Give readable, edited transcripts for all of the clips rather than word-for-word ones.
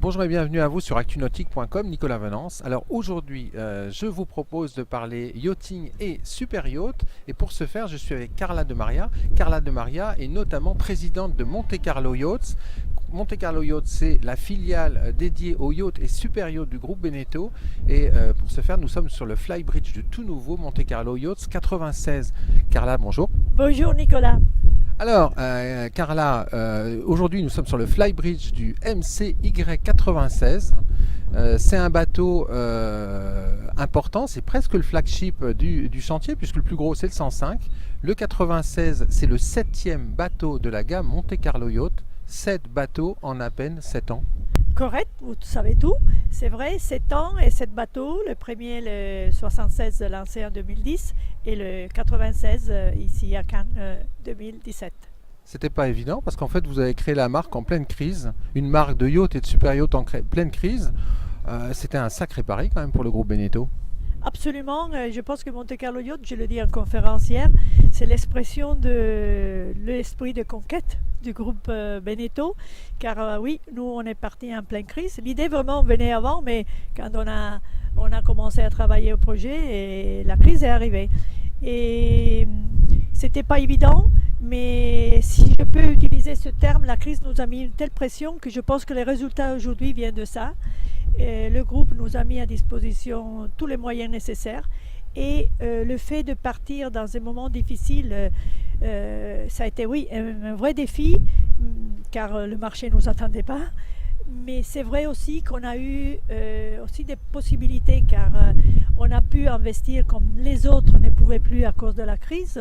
Bonjour et bienvenue à vous sur actunautique.com, Nicolas Venance. Alors aujourd'hui, je vous propose de parler yachting et super yacht. Et pour ce faire, je suis avec Carla De Maria. Carla De Maria est notamment présidente de Monte Carlo Yachts. Monte Carlo Yachts, c'est la filiale dédiée aux yachts et super yachts du groupe Beneteau. Et pour ce faire, nous sommes sur le Flybridge du tout nouveau Monte Carlo Yachts 96. Carla, bonjour. Bonjour Nicolas. Alors, Carla, aujourd'hui nous sommes sur le Flybridge du MCY96. C'est un bateau important, c'est presque le flagship du chantier, puisque le plus gros c'est le 105. Le 96, c'est le 7e bateau de la gamme Monte Carlo Yacht. 7 bateaux en à peine 7 ans. Correct, vous savez tout. C'est vrai, 7 ans et 7 bateaux. Le premier, le 76, lancé en 2010 et le 96 ici à Cannes 2017. C'était pas évident parce qu'en fait vous avez créé la marque en pleine crise, une marque de yacht et de super yacht en pleine crise. C'était un sacré pari quand même pour le groupe Beneteau. Absolument, je pense que Monte Carlo Yacht, je le dis en conférence hier, c'est l'expression de l'esprit de conquête du groupe Beneteau, car oui, nous on est parti en pleine crise. L'idée vraiment venait avant, mais quand on a commencé à travailler au projet, et la crise est arrivée. Et c'était pas évident, mais si je peux utiliser ce terme, la crise nous a mis une telle pression que je pense que les résultats aujourd'hui viennent de ça. Et le groupe nous a mis à disposition tous les moyens nécessaires et le fait de partir dans un moment difficile, ça a été oui un vrai défi car le marché ne nous attendait pas. Mais c'est vrai aussi qu'on a eu aussi des possibilités car on a pu investir comme les autres ne pouvaient plus à cause de la crise.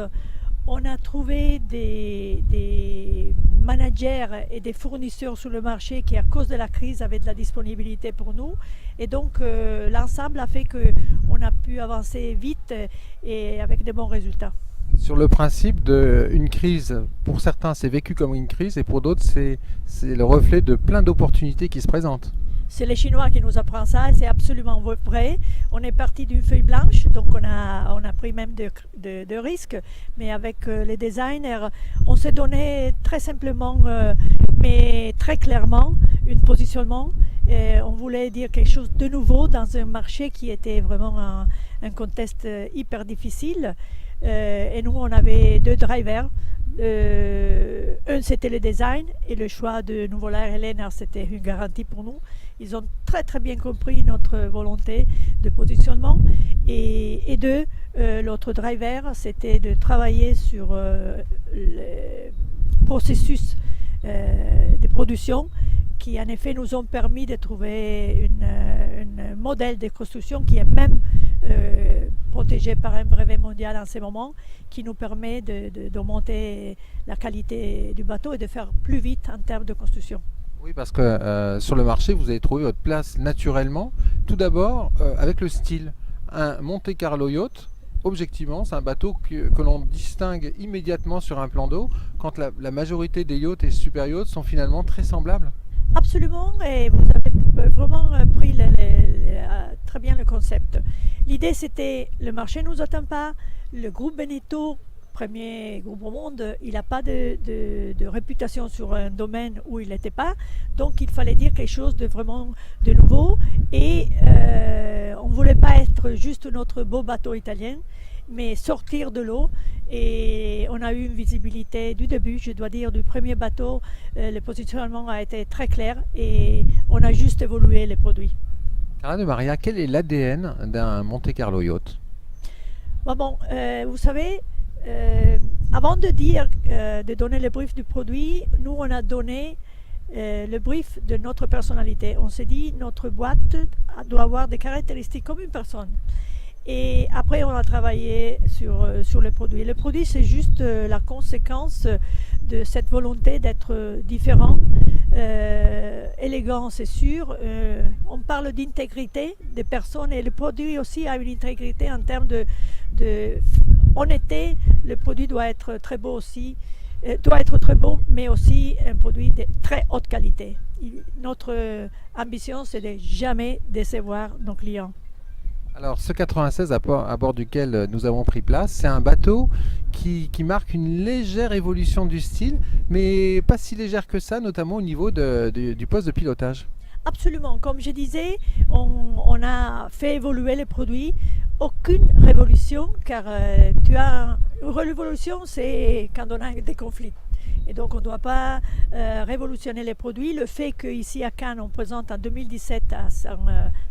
On a trouvé des managers et des fournisseurs sur le marché qui, à cause de la crise, avaient de la disponibilité pour nous. Et donc, l'ensemble a fait qu'on a pu avancer vite et avec de bons résultats. Sur le principe d'une crise, pour certains c'est vécu comme une crise et pour d'autres c'est le reflet de plein d'opportunités qui se présentent. C'est les Chinois qui nous apprennent ça et c'est absolument vrai. On est parti d'une feuille blanche, donc on a pris même de risques, mais avec les designers, on s'est donné très simplement, mais très clairement, un positionnement. Et on voulait dire quelque chose de nouveau dans un marché qui était vraiment un contexte hyper difficile. Et nous, on avait 2 drivers. Un, c'était le design et le choix de nouveau l'air Helena, c'était une garantie pour nous. Ils ont très très bien compris notre volonté de positionnement. Et 2, l'autre driver, c'était de travailler sur le processus de production qui en effet nous ont permis de trouver un modèle de construction qui est même protégé par un brevet mondial en ce moment, qui nous permet d'augmenter la qualité du bateau et de faire plus vite en termes de construction. Oui, parce que sur le marché, vous avez trouvé votre place naturellement. Tout d'abord, avec le style. Un Monte Carlo Yacht, objectivement, c'est un bateau que l'on distingue immédiatement sur un plan d'eau, quand la majorité des yachts et super yachts sont finalement très semblables. Absolument, et vous avez vraiment pris très bien le concept. L'idée c'était, le marché ne nous attend pas, le groupe Beneteau, premier groupe au monde, il n'a pas de réputation sur un domaine où il n'était pas, donc il fallait dire quelque chose de vraiment de nouveau, et on ne voulait pas être juste notre beau bateau italien, mais sortir de l'eau. Et on a eu une visibilité du début, je dois dire, du premier bateau. Le positionnement a été très clair et on a juste évolué les produits. Carla De Maria, quel est l'ADN d'un Monte Carlo Yacht? Vous savez, avant de dire, de donner le brief du produit, nous on a donné le brief de notre personnalité. On s'est dit, notre boîte doit avoir des caractéristiques comme une personne. Et après, on a travaillé sur le produit. Le produit, c'est juste la conséquence de cette volonté d'être différent, élégant, c'est sûr. On parle d'intégrité des personnes et le produit aussi a une intégrité en termes de honnêteté. Le produit doit être très beau aussi, doit être très beau, mais aussi un produit de très haute qualité. Notre ambition, c'est de jamais décevoir nos clients. Alors ce 96 à bord duquel nous avons pris place, c'est un bateau qui marque une légère évolution du style, mais pas si légère que ça, notamment au niveau du poste de pilotage. absolument. Comme je disais, on a fait évoluer les produits. Aucune révolution, car une révolution, c'est quand on a des conflits. Et donc, on ne doit pas révolutionner les produits. Le fait qu'ici à Cannes, on présente en 2017 à son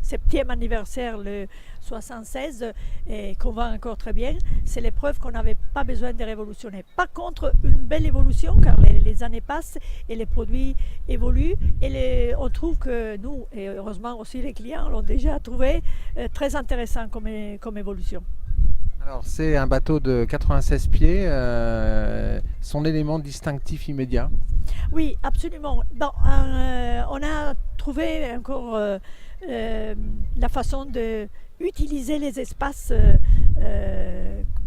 7e anniversaire le 76 et qu'on va encore très bien, c'est la preuve qu'on n'avait pas besoin de révolutionner. Par contre, une belle évolution, car les années passent et les produits évoluent. Et on trouve que nous, et heureusement aussi les clients, l'ont déjà trouvé très intéressant comme évolution. Alors, c'est un bateau de 96 pieds, son élément distinctif immédiat. Oui, absolument. Bon, on a trouvé encore la façon d'utiliser les espaces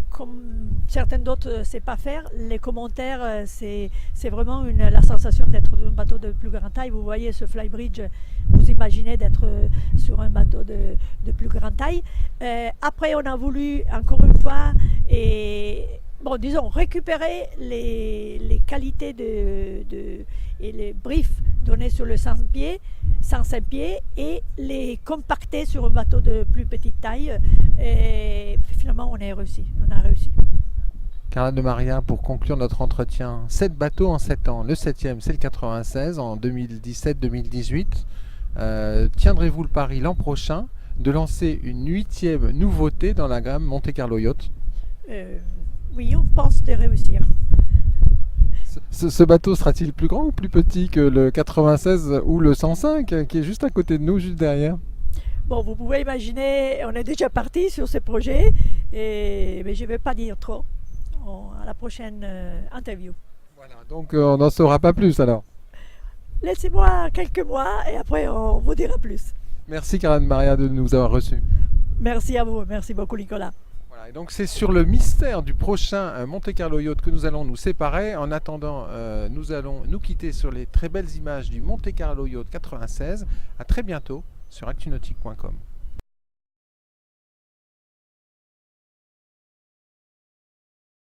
comme certains d'autres ne savent pas faire. Les commentaires, c'est vraiment la sensation d'être un bateau de plus grande taille. Vous voyez ce flybridge, vous imaginez d'être sur un bateau de plus grande taille. Après, on a voulu, encore une fois, récupérer les qualités et les briefs donnés sur le 105 pieds et les compacter sur un bateau de plus petite taille. Et finalement, on a réussi. Carla de Maria, pour conclure notre entretien, 7 bateaux en 7 ans. Le 7e, c'est le 96 en 2017-2018. Tiendrez-vous le pari l'an prochain de lancer une 8e nouveauté dans la gamme Monte Carlo Yacht? Oui, on pense de réussir. Ce bateau sera-t-il plus grand ou plus petit que le 96 ou le 105 qui est juste à côté de nous, juste derrière? Bon, vous pouvez imaginer, on est déjà parti sur ce projet, mais je ne vais pas dire trop. À la prochaine interview. Voilà, donc on n'en saura pas plus alors. Laissez-moi quelques mois et après on vous dira plus. Merci Carla de Maria de nous avoir reçus. Merci à vous, merci beaucoup Nicolas. Voilà, et donc c'est sur le mystère du prochain Monte Carlo Yacht que nous allons nous séparer. En attendant, nous allons nous quitter sur les très belles images du Monte Carlo Yacht 96. À très bientôt sur actunautique.com.